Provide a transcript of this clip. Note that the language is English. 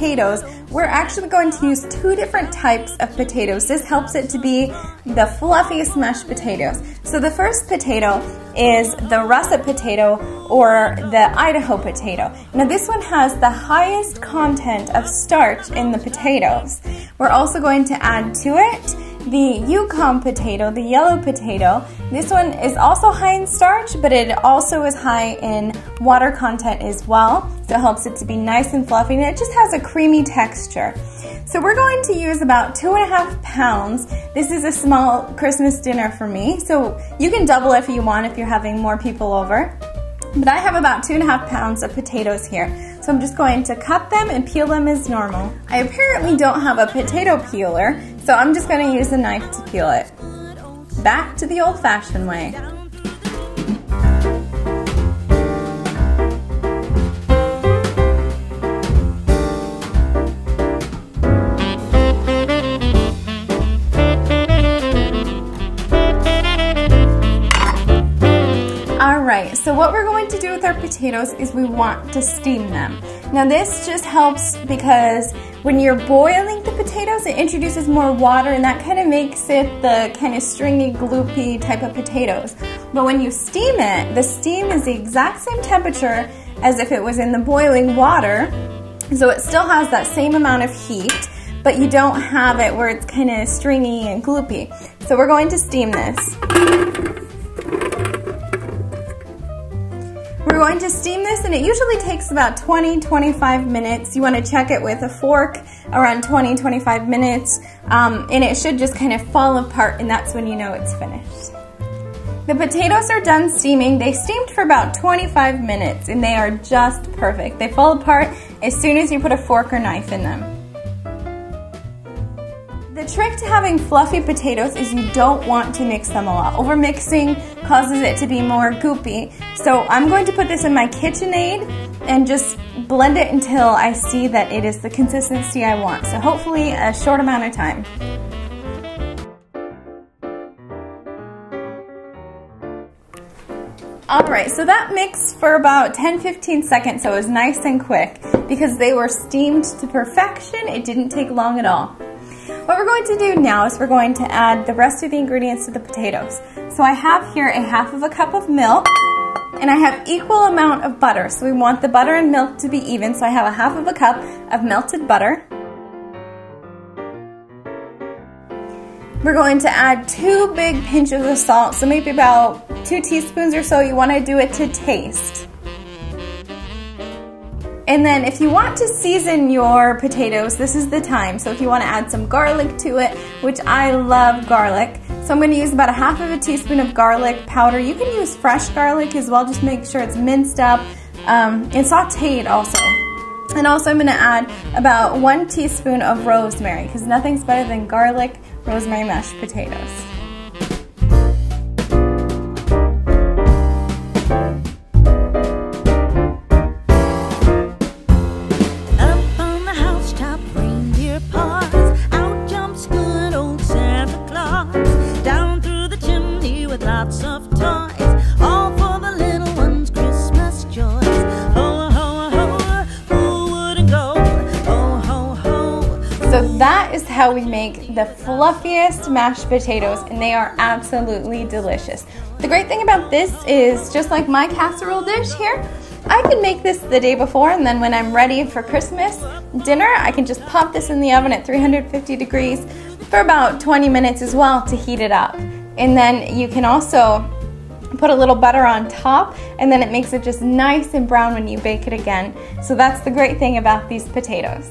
potatoes, we're actually going to use 2 different types of potatoes. This helps it to be the fluffiest mashed potatoes. So the first potato is the russet potato or the Idaho potato. Now this one has the highest content of starch in the potatoes. We're also going to add to it the Yukon potato, the yellow potato. This one is also high in starch, but it also is high in water content as well. So it helps it to be nice and fluffy, and it just has a creamy texture. So we're going to use about 2.5 pounds. This is a small Christmas dinner for me, so you can double if you want if you're having more people over. But I have about 2.5 pounds of potatoes here. So I'm just going to cut them and peel them as normal. I apparently don't have a potato peeler, so I'm just going to use a knife to peel it. Back to the old-fashioned way. Alright, so what we're going to do with our potatoes is we want to steam them. Now this just helps because when you're boiling the potatoes, it introduces more water, and that kind of makes it the kind of stringy, gloopy type of potatoes. But when you steam it, the steam is the exact same temperature as if it was in the boiling water. So it still has that same amount of heat, but you don't have it where it's kind of stringy and gloopy. So we're going to steam this. We're going to steam this, and it usually takes about 20-25 minutes. You want to check it with a fork around 20-25 minutes, and it should just kind of fall apart, and that's when you know it's finished. The potatoes are done steaming. They steamed for about 25 minutes, and they are just perfect. They fall apart as soon as you put a fork or knife in them. The trick to having fluffy potatoes is you don't want to mix them a lot. Overmixing causes it to be more goopy. So I'm going to put this in my KitchenAid and just blend it until I see that it is the consistency I want. So hopefully a short amount of time. Alright, so that mixed for about 10-15 seconds, so it was nice and quick because they were steamed to perfection. It didn't take long at all. What we're going to do now is we're going to add the rest of the ingredients to the potatoes. So I have here a 1/2 cup of milk, and I have equal amount of butter. So we want the butter and milk to be even, so I have a 1/2 cup of melted butter. We're going to add 2 big pinches of salt, so maybe about 2 teaspoons or so. You want to do it to taste. And then if you want to season your potatoes, this is the time. So if you want to add some garlic to it, which I love garlic, so I'm going to use about a 1/2 teaspoon of garlic powder. You can use fresh garlic as well, just make sure it's minced up and sautéed also. And also I'm going to add about 1 teaspoon of rosemary, because nothing's better than garlic rosemary mashed potatoes. Lots of toys, all for the little ones' Christmas joys. Ho, ho, ho, who wouldn't go? Ho, ho, ho. So that is how we make the fluffiest mashed potatoes, and they are absolutely delicious. The great thing about this is, just like my casserole dish here, I can make this the day before, and then when I'm ready for Christmas dinner, I can just pop this in the oven at 350 degrees for about 20 minutes as well to heat it up. And then you can also put a little butter on top, and then it makes it just nice and brown when you bake it again. So that's the great thing about these potatoes.